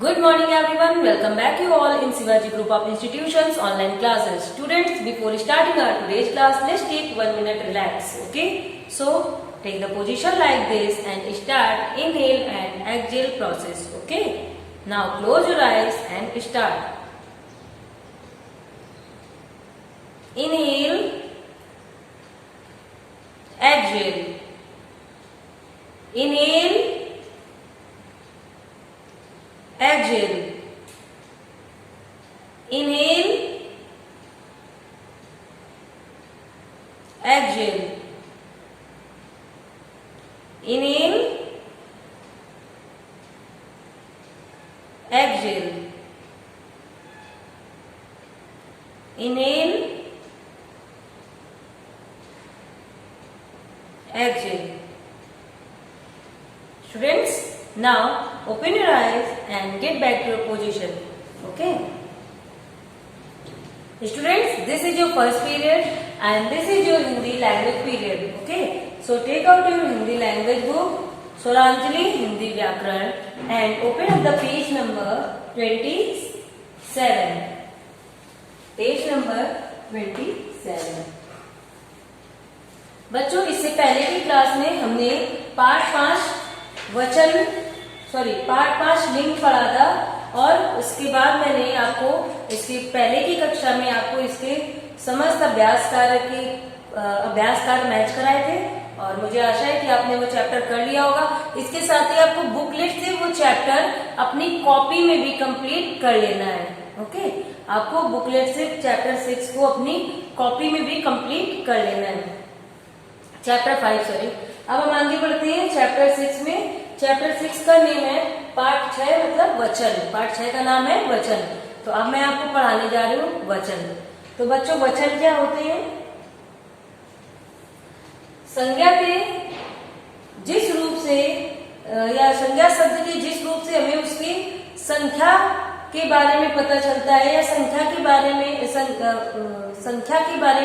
Good morning everyone. Welcome back you all in Shivaji Group of Institutions online classes. Students, before starting our today's class, let's take 1 minute relax. Okay? So, take the position like this and start inhale and exhale process. Okay? Now close your eyes and start. Inhale, exhale. Inhale, exhale. Inhale, exhale. Inhale, exhale. Inhale, exhale. Students, now open your eyes and get back to your position. Okay? Students, this is your first period and this is your Hindi language period. Okay? So take out your Hindi language book, Swaranjali Hindi Vyakaran, and open up the page number 27. Page number 27. बच्चों, इससे पहले की class में हमने part 5 लिंग पढ़ा था और उसके बाद मैंने आपको इसके पहले की कक्षा में आपको इसके समस्त अभ्यास कार्य मैच कराए थे और मुझे आशा है कि आपने वो चैप्टर कर लिया होगा। इसके साथ ही आपको बुकलेट से वो चैप्टर अपनी कॉपी में भी कंप्लीट कर लेना है। ओके, आपको बुकलेट से चैप्टर 6 को अपनी कॉपी में भी कंप्लीट कर लेना है। Chapter 5 sorry. अब हम आगे बढ़ते हैं चैप्टर 6 में। चैप्टर 6 का नेम है पार्ट 6 मतलब वचन। पार्ट 6 का नाम है वचन। तो अब मैं आपको पढ़ाने जा रही हूँ वचन। तो बच्चों, वचन क्या होते हैं? संज्ञा के जिस रूप से या संज्ञा शब्द के जिस रूप से हमें उसकी संख्या के बारे में पता चलता है या संख्या के बारे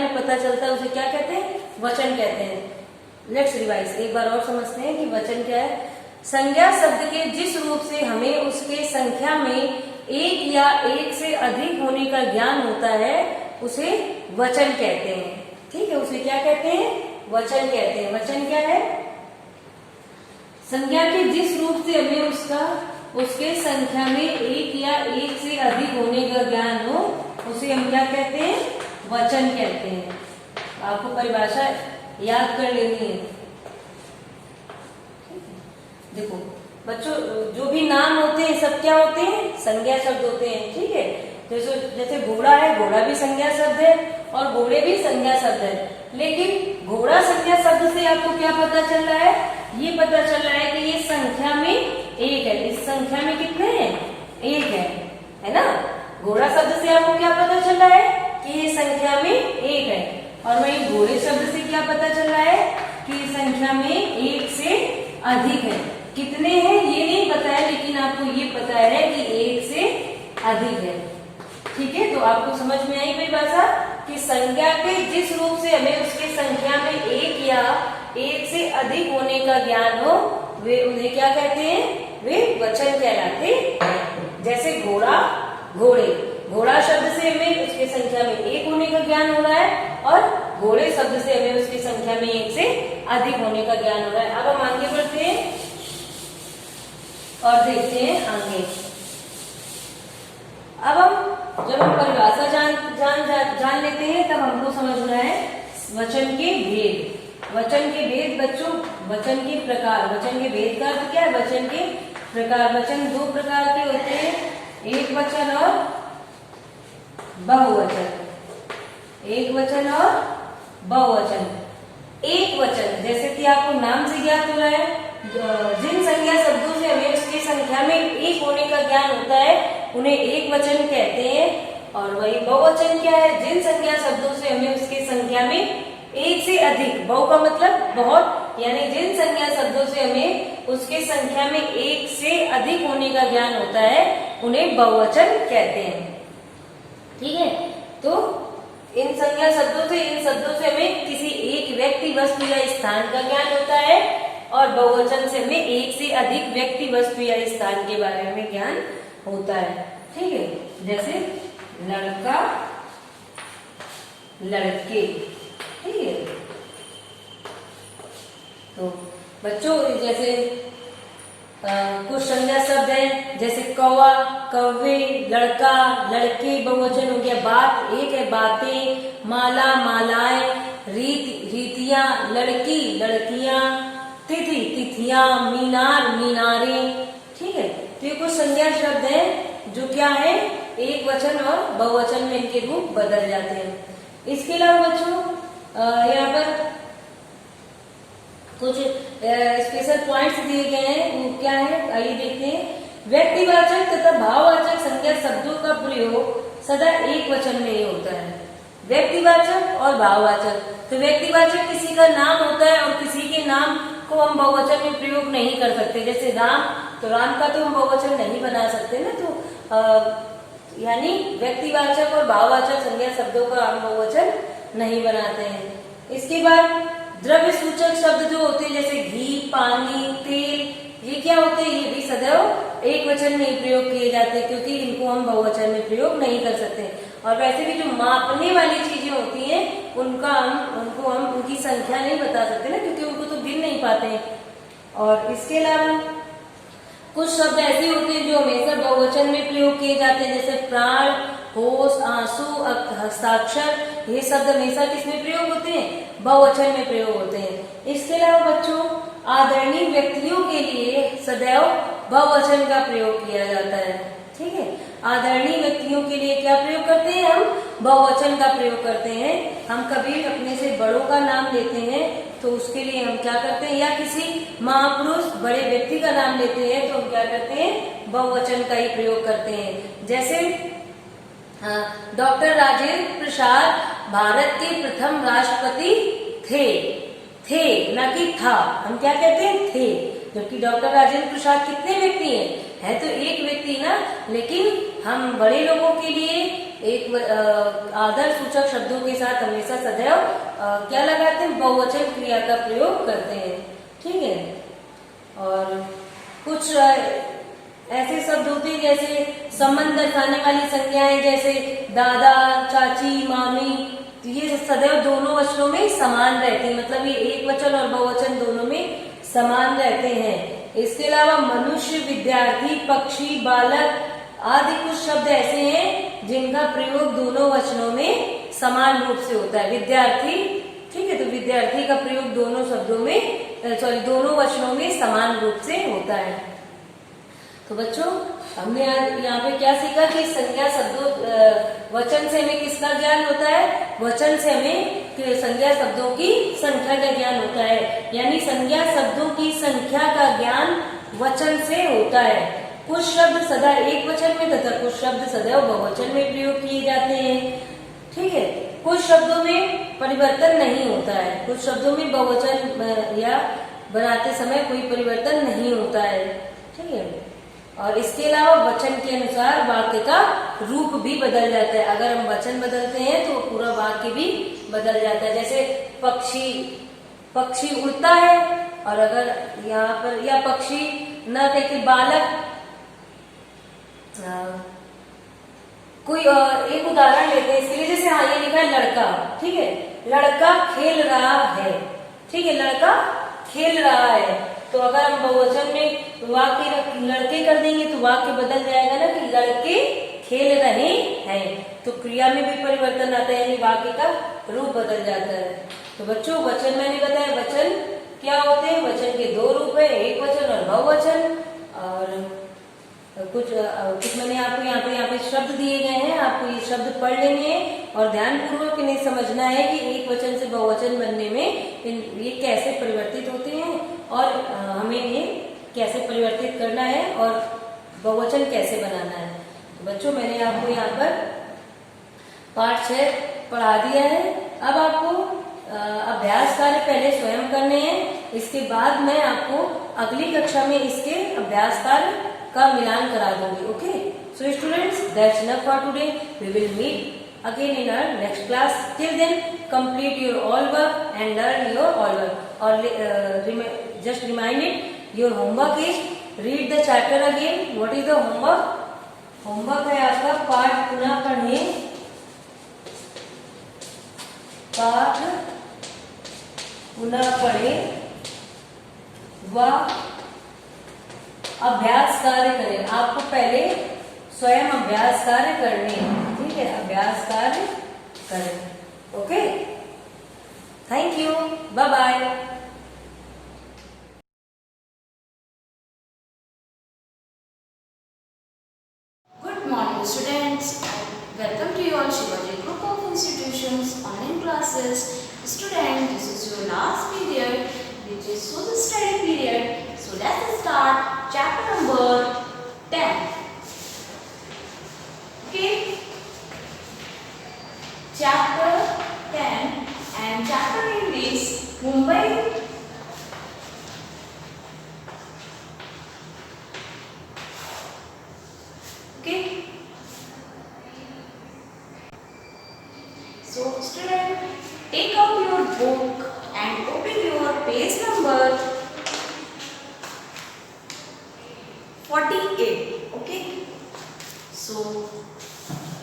में पता चलता है, उसे क्या कहते हैं? वचन कहते हैं। लेट्स रिवाइज, एक बार और समझते हैं कि वचन क्या है। संज्ञा शब्द के जिस रूप से हमें उसके संख्या में एक या एक से अधिक होने का ज्ञान होता है उसे वचन कहते हैं। ठीक है, उसे क्या कहते हैं? वचन कहते हैं। वचन क्या है? संज्ञा के जिस रूप से हमें उसके संख्या में एक या एक से अधिक होने का ज्ञान हो उसे हम क्या कहते हैं? वचन कहते हैं। आपको परिभाषा याद कर लेनी है। देखो बच्चों, जो भी नाम होते हैं सब क्या होते हैं? संज्ञा शब्द होते हैं। ठीक है, जैसे घोड़ा है, घोड़ा भी संज्ञा शब्द है और घोड़े भी संज्ञा शब्द है। लेकिन घोड़ा संज्ञा शब्द से आपको क्या पता चल रहा है? ये पता चल रहा है कि ये संख्या में एक है। इस संख्या में कितने हैं? एक है ना? घोड़ा शब्द से आपको क्या पता चल रहा है? कि ये संख्या में एक है। और वही घोड़े शब्द से क्या पता चल रहा है? कि ये संख्या में एक से अधिक है। कितने हैं ये नहीं पता है, लेकिन आपको ये पता है कि एक से अधिक है। ठीक है, तो आपको समझ में आई परिभाषा कि संज्ञा के जिस रूप से हमें उसके संख्या में एक या एक से अधिक होने का ज्ञान हो वे उन्हें क्या कहते हैं? वे वचन कहलाते हैं। जैसे घोड़ा, घोड़ा शब्द से हमें उसकी संख्या में एक होने का ज्ञान हो रहा है और घोड़े शब्द से हमें उसकी संख्या में एक से अधिक होने का ज्ञान हो रहा है। अब हम आगे बढ़ते हैं और देखते हैं आगे। अब जब हम परिभाषा जान लेते हैं तब हमको समझना है वचन के भेद। वचन के भेद बच्चों, वचन के प्रकार। वचन के भेद का अर्थ क्या है? वचन के प्रकार। वचन दो प्रकार के होते हैं, एक वचन और बहुवचन। एक वचन और बहुवचन। एक वचन जैसे कि आपको नाम से ज्ञात हो रहा है, जिन संज्ञा शब्दों से हमें उसकी संख्या में एक होने का ज्ञान होता है उन्हें एक वचन कहते हैं। और वही बहुवचन क्या है? जिन संज्ञा शब्दों से हमें उसकी संख्या में एक से अधिक, बहु का मतलब बहुत, यानी जिन संज्ञा शब्दों से हमें उसके संख्या में एक से अधिक होने का ज्ञान होता है उन्हें बहुवचन कहते हैं। ठीक है, तो इन संज्ञा शब्दों से, इन शब्दों से हमें किसी एक व्यक्ति, वस्तु या स्थान का ज्ञान होता है और बहुवचन से हमें एक से अधिक व्यक्ति, वस्तु या स्थान के बारे में ज्ञान होता है, ठीक है। जैसे लड़का, लड़के, ठीक है। तो बच्चों जैसे कुछ संज्ञा शब्द हैं, जैसे कौवा, कौवे, लड़का, लड़के बहुवचन हो गया, बात एक है बातें, माला, मालाएं, रीत, रीतियां, लड़की, लड़कियां, तिथि, तिथियां, मीनार, मीनारें, ठीक है। तो ये कुछ संज्ञा शब्द हैं जो क्या है, एक वचन और बहुवचन में इनके रूप बदल जाते हैं। इसके अलावा बच्चों यहाँ पर कुछ स्पेशल पॉइंट्स दिए गए हैं, वो क्या है आइए देखते हैं। व्यक्तिवाचक तथा भाववाचक संज्ञा शब्दों का प्रयोग सदा एक वचन में ही होता है, व्यक्तिवाचक और भाववाचक। तो व्यक्तिवाचक किसी का नाम होता है और किसी के नाम को हम बहुवचन में प्रयोग नहीं कर सकते। जैसे राम, तो राम का तो हम बहुवचन नहीं बना सकते ना, तो यानी व्यक्तिवाचक और भाववाचक संज्ञा शब्दों का हम बहुवचन नहीं बनाते हैं। इसके बाद द्रव्य सूचक शब्द जो होते हैं, जैसे घी, पानी, तेल, ये क्या होते हैं, ये भी सदैव एक वचन में ही प्रयोग किए जाते हैं, क्योंकि इनको हम बहुवचन में प्रयोग नहीं कर सकते। और वैसे भी जो मापने वाली चीजें होती हैं उनको हम उनकी संख्या नहीं बता सकते ना, क्योंकि उनको तो गिन नहीं पाते हैं। और इसके अलावा कुछ शब्द ऐसे होते हैं जो हमेशा बहुवचन में प्रयोग किए जाते हैं, जैसे प्राण, होश, आंसू, हस्ताक्षर, ये शब्द हमेशा किसमें प्रयोग होते हैं, बहुवचन में प्रयोग होते हैं। इसके अलावा बच्चों आदरणीय व्यक्तियों के लिए सदैव बहुवचन का प्रयोग किया जाता है, ठीक है। आदरणीय व्यक्तियों के लिए क्या प्रयोग करते हैं, हम बहुवचन का प्रयोग करते हैं। हम कभी अपने से बड़ों का नाम लेते हैं तो उसके लिए हम क्या करते हैं, या किसी महापुरुष बड़े व्यक्ति का नाम लेते हैं तो हम क्या करते हैं, बहुवचन का ही प्रयोग करते हैं। जैसे डॉक्टर राजेंद्र प्रसाद भारत के प्रथम राष्ट्रपति थे न कि था, हम क्या कहते हैं, थे। जबकि डॉक्टर राजेंद्र प्रसाद कितने व्यक्ति हैं, है तो एक व्यक्ति ना, लेकिन हम बड़े लोगों के लिए एक आदर सूचक शब्दों के साथ हमेशा सदैव क्या लगाते हैं, बहुवचन क्रिया का प्रयोग करते हैं, ठीक है। और कुछ ऐसे शब्द होते हैं जैसे संबंध दर्शाने वाली संज्ञाएं, जैसे दादा, चाची, मामी, तो ये सदैव दोनों वचनों में समान रहते हैं, मतलब ये एक वचन और बहुवचन दोनों में समान रहते हैं। इसके अलावा मनुष्य, विद्यार्थी, पक्षी, बालक आदि कुछ शब्द ऐसे हैं जिनका प्रयोग दोनों वचनों में समान रूप से होता है। विद्यार्थी, ठीक है, तो विद्यार्थी का प्रयोग दोनों शब्दों में दोनों वचनों में समान रूप से होता है। तो बच्चों हमने यहाँ पे क्या सीखा कि संज्ञा शब्दों वचन से हमें किसका ज्ञान होता है, वचन से हमें संज्ञा शब्दों की संख्या का ज्ञान होता है, यानी संज्ञा शब्दों की संख्या का ज्ञान वचन से होता है। कुछ शब्द सदा एक वचन में तथा कुछ शब्द सदैव बहुवचन में प्रयोग किए जाते हैं, ठीक है। कुछ शब्दों में परिवर्तन नहीं होता है, कुछ शब्दों में बहुवचन या बनाते समय कोई परिवर्तन नहीं होता है, ठीक है। और इसके अलावा वचन के अनुसार वाक्य का रूप भी बदल जाता है। अगर हम वचन बदलते हैं तो पूरा वाक्य भी बदल जाता है। जैसे पक्षी उड़ता है, और अगर यहाँ पर या पक्षी न कह के बालक, कोई एक उदाहरण लेते हैं इसके लिए। जैसे हाँ ये लिखा है लड़का, ठीक है, लड़का खेल रहा है, ठीक है, लड़का खेल रहा है। तो अगर हम बहुवचन में वाक्य लड़के कर देंगे तो वाक्य बदल जाएगा ना, कि लड़के खेल रहे हैं, तो क्रिया में भी परिवर्तन आता है, यानी वाक्य का रूप बदल जाता है। तो बच्चों वचन मैंने बताया, वचन क्या होते हैं, वचन के दो रूप है, एक वचन और बहुवचन। और कुछ मैंने आपको यहाँ पे शब्द दिए गए हैं, आपको ये शब्द पढ़ लेने हैं और ध्यानपूर्वक इन्हें समझना है कि एक वचन से बहुवचन बनने में ये कैसे परिवर्तित होते हैं और हमें ये कैसे परिवर्तित करना है और बहुवचन कैसे बनाना है। तो बच्चों मैंने आपको यहाँ पर पाठ 6 पढ़ा दिया है। अब आपको अभ्यास कार्य पहले स्वयं करने हैं, इसके बाद मैं आपको अगली कक्षा में इसके अभ्यास कार्य का मिलान करा दूंगी। Okay, so students, that's enough for today. We will meet again in our next class. Till then, complete your all work and learn your all work. Or just remind it, your homework is read the chapter again. What is the homework? Homework है आपका पाठ पुनः पढ़ें, पाठ पुनः पढ़ें व अभ्यास कार्य करें। आपको पहले स्वयं अभ्यास कार्य करने हैं, ठीक है, अभ्यास कार्य करें। Okay, thank you, bye bye. Good morning students, welcome to your Shivaji Group of Institutions online classes. Student, this is your last period which is social study period. So let's start chapter number 10. Okay, chapter 10 and chapter name is Mumbai. Okay, so student, take out your book and open your page number 48. Okay, so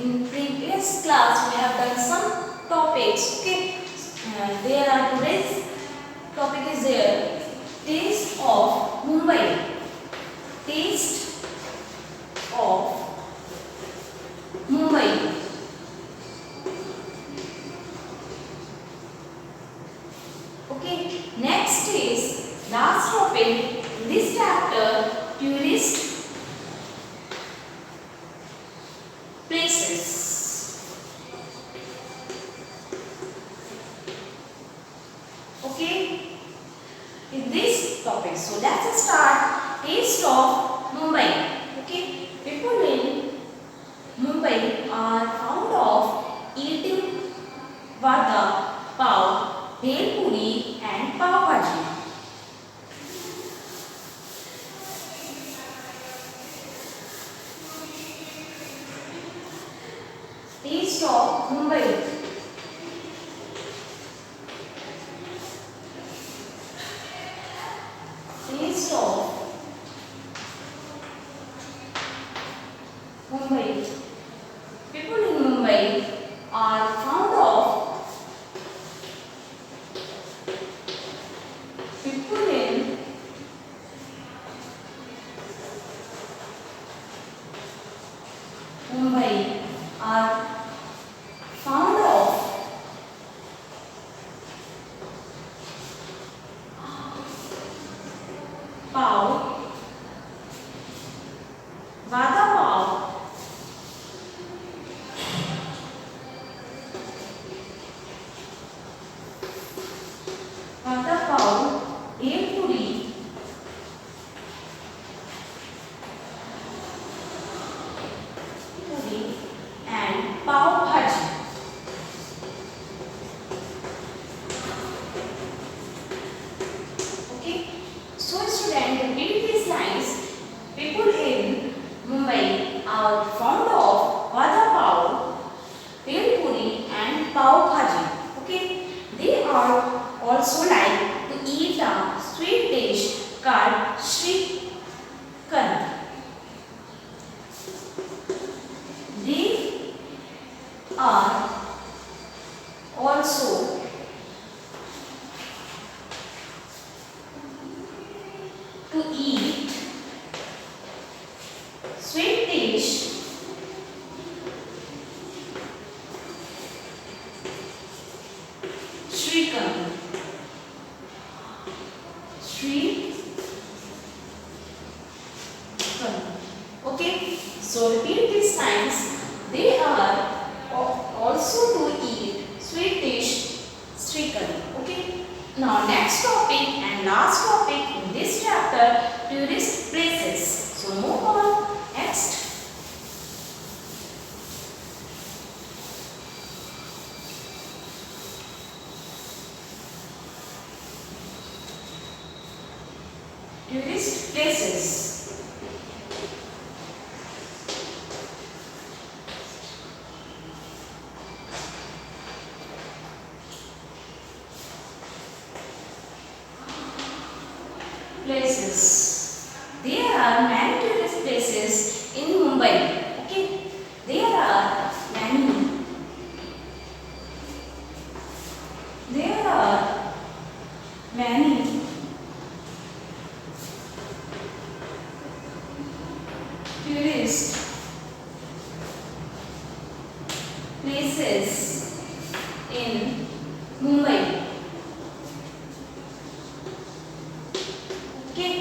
in previous class we have done some topics. Okay, there are today's topic is there, taste of Mumbai. Taste of Mumbai. Okay, next is last topic in this chapter, tourist places. Okay, in this topic, so let's start taste of Mumbai. Okay, people in Mumbai are fond of eating vada pav, bhel puri and pav bhaji. Taste of Mumbai. Taste of Mumbai. People in Mumbai are fond of people in Mumbai are fond of pav, vada pav, vada pav, bhel puri, and pav bhaji. Okay, so student, repeat these lines. People in Mumbai are fond of vada pav, bhel puri and pav bhaji. Okay, they are also like to eat a sweet dish called Shrikand. They are also to eat sweet dish Shrikand. Okay, so repeat these signs. They are also to eat sweet dish Shrikand. Okay, now next topic and last topic in this chapter, tourist places. So move on. Next. Tourist places. Places. There are many tourist places in Mumbai. Okay. there are many tourist places in Mumbai. Okay.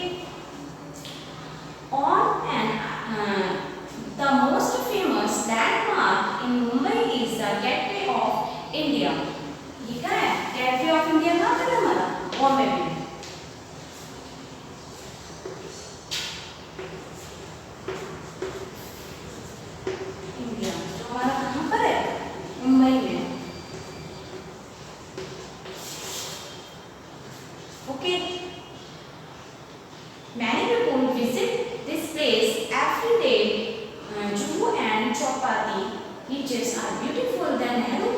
The most famous landmark in Mumbai is the Gateway of India. ये क्या है? Gateway of India कहाँ पर है हमारा? बॉम्बे में. India जो हमारा कहाँ पर है? मुंबई में. Okay. Many people visit this place every day. Juhu and Chowpatty beaches are beautiful. The Nehru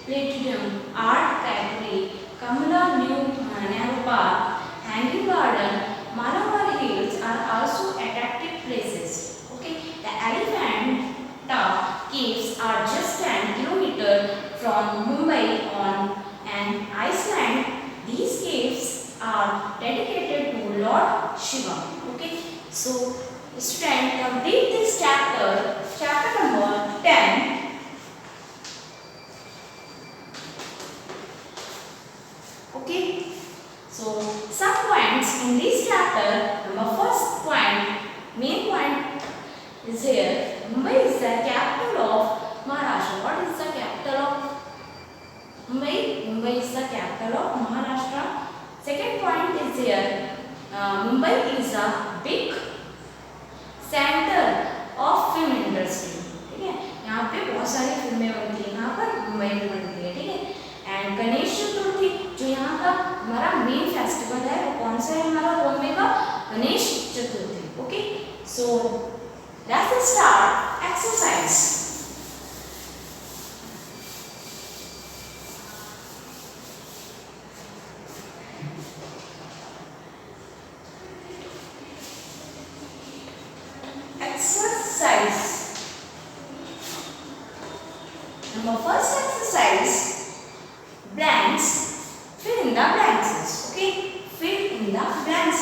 Platinum Art Gallery, Kamala Nehru Park, Hanging Garden, Malabar Hills are also attractive places. Okay, the Elephanta Caves are just 10 kilometers from Mumbai on an island. These caves are dedicated to Lord Shiva. Okay, so student, complete this chapter number 10. Okay, so some points in this chapter. Number first point, main point is here. Mumbai is the capital of Maharashtra. What is the capital of Mumbai? Mumbai is the capital of Maharashtra. Second point is here. Mumbai is a big center of film industry. ठीक है, यहाँ पे बहुत सारी फिल्में बनती है. यहाँ पर मुंबई में बनती है. ठीक है. एंड गणेश चतुर्थी जो यहाँ का हमारा मेन फेस्टिवल है वो कौन सा है हमारा बॉम्बे का? Ganesh Chaturthi. Okay, so let's start exercise. Exercise. Number first exercise, blanks. Fill in the blanks. Okay, fill in the blanks.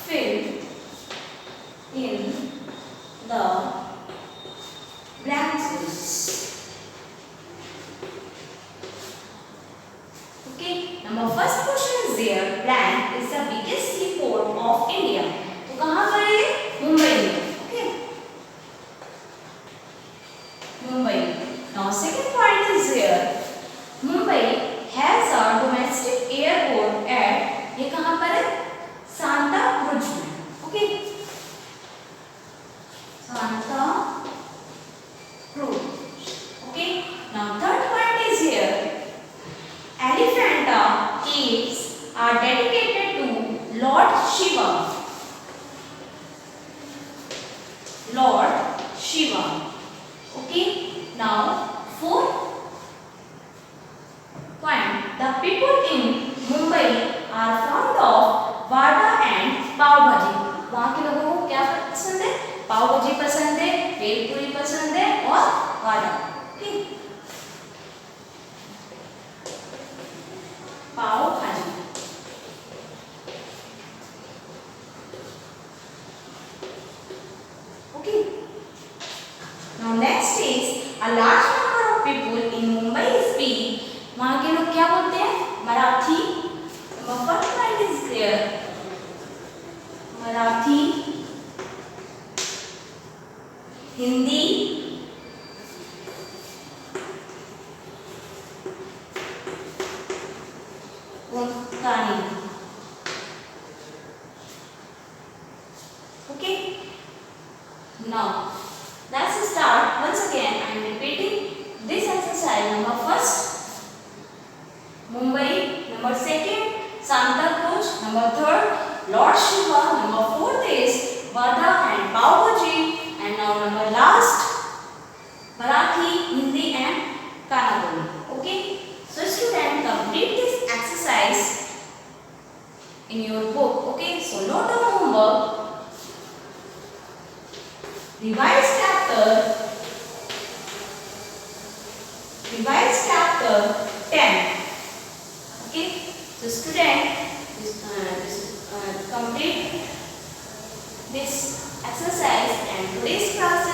Fill in the blanks. Okay, number first question is there. Blank is the biggest seaport of India. तो कहाँ पर है? मुंबई में. Okay, Mumbai. Now second point is here. Mumbai has a domestic airport at, ये कहाँ पर है? Santa cruise में. Okay, Santa cruise. Okay, now third point is here. Elephanta caves are dedicated to Lord Shiva. Lord Shiva. Okay, now fourth point, the people in Mumbai are fond of vada and pav bhaji. वहाँ के लोगों को क्या पसंद है? पाव भाजी पसंद है, भेलपूरी पसंद है और वादा. ठीक, पाव भाजी. Okay. Now next is a large number of people in Mumbai speak. वहाँ के लोग क्या बोलते हैं? Marathi. Number first point is there. Marathi, Hindi, Konkani. Okay. Now let's start once again. I am repeating this exercise. Number first, Mumbai. Number second, Santa Cruz. Number third, Lord Shiva. Number fourth is Vada and Pav Bhaji. And now number last, Marathi, Hindi and Kannada. Okay. So student, complete this exercise in your book. Okay. So note down homework. Revise chapter. Revise 10. Okay, so student, complete this exercise and today's class